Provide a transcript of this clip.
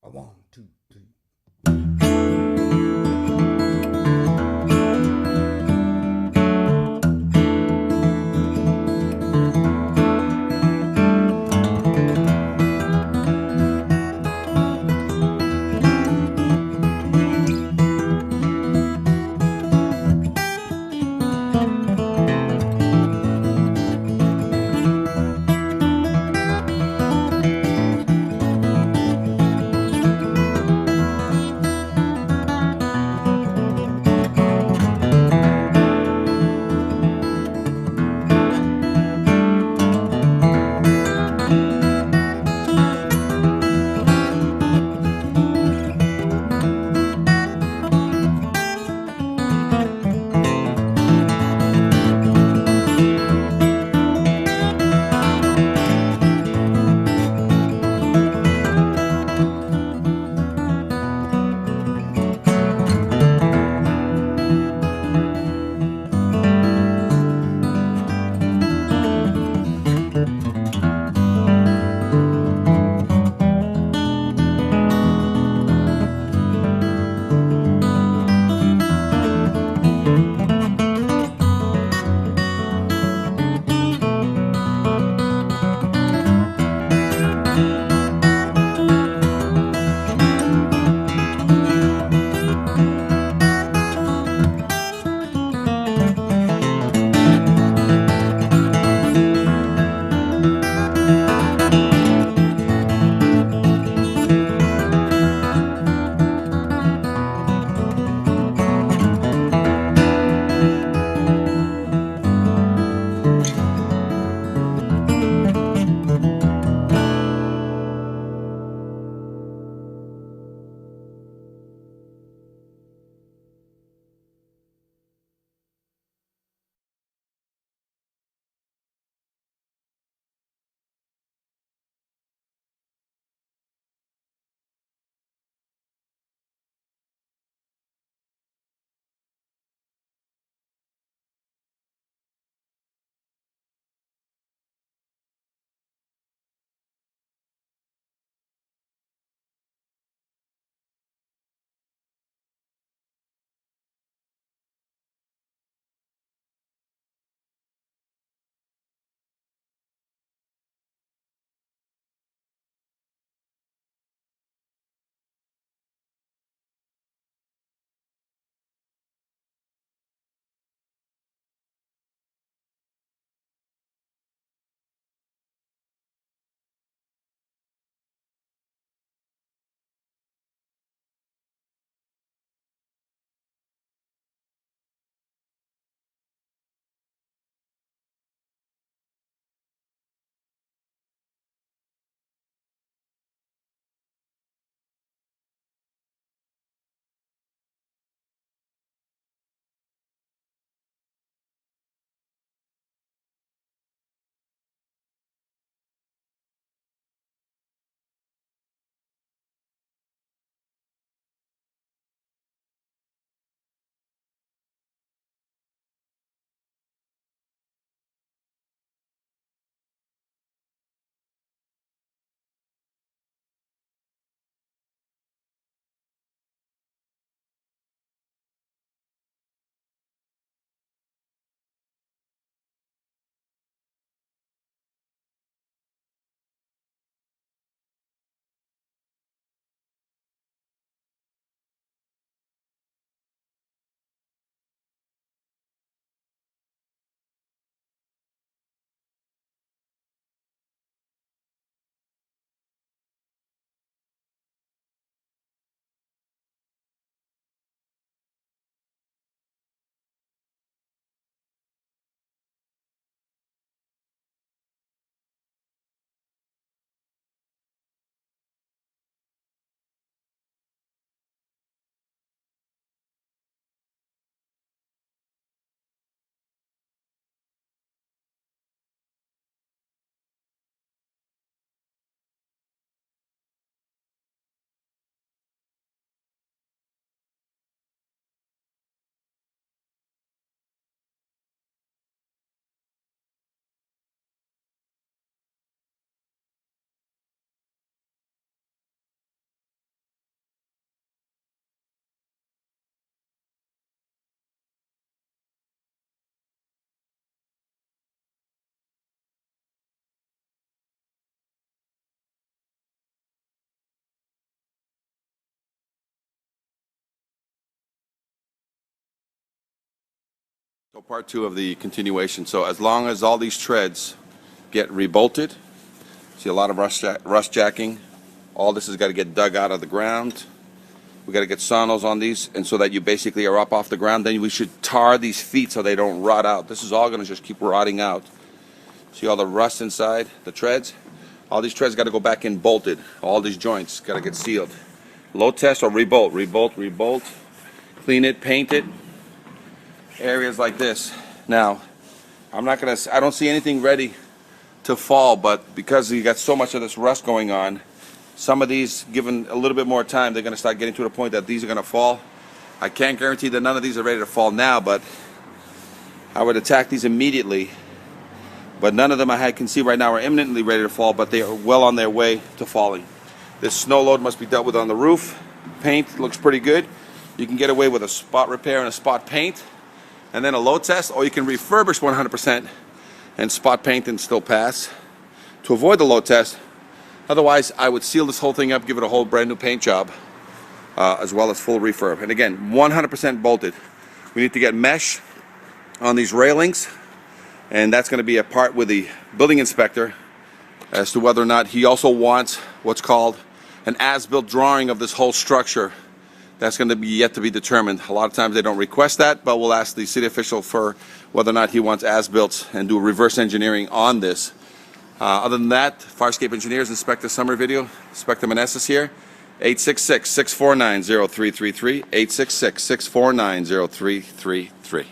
A one, two, three. So part two of the continuation. So as long as all these treads get rebolted, see a lot of rust jacking, all this has got to get dug out of the ground. We got to get sonos on these, and so that you basically are up off the ground. Then we should tar these feet so they don't rot out. This is all going to just keep rotting out. See all the rust inside the treads? All these treads got to go back in bolted. All these joints got to get sealed. Load test or rebolt, rebolt, clean it, paint it. Areas like this. Now, I don't see anything ready to fall, but because you got so much of this rust going on, some of these, given a little bit more time, they're going to start getting to the point that these are going to fall. I can't guarantee that none of these are ready to fall now, but I would attack these immediately. But none of them I can see right now are imminently ready to fall, but they are well on their way to falling. This snow load must be dealt with on the roof. Paint looks pretty good. You can get away with a spot repair and a spot paint, and then a load test, or you can refurbish 100% and spot paint and still pass to avoid the load test. Otherwise, I would seal this whole thing up, give it a whole brand new paint job, as well as full refurb. And again, 100% bolted. We need to get mesh on these railings, and that's going to be a part with the building inspector as to whether or not he also wants what's called an as-built drawing of this whole structure. That's going to be yet to be determined. A lot of times they don't request that, but we'll ask the city official for whether or not he wants as-built and do reverse engineering on this. Other than that, Farscape Engineers, Inspector Summary Video, Inspector Meneses here, 866-649-0333, 866-649-0333.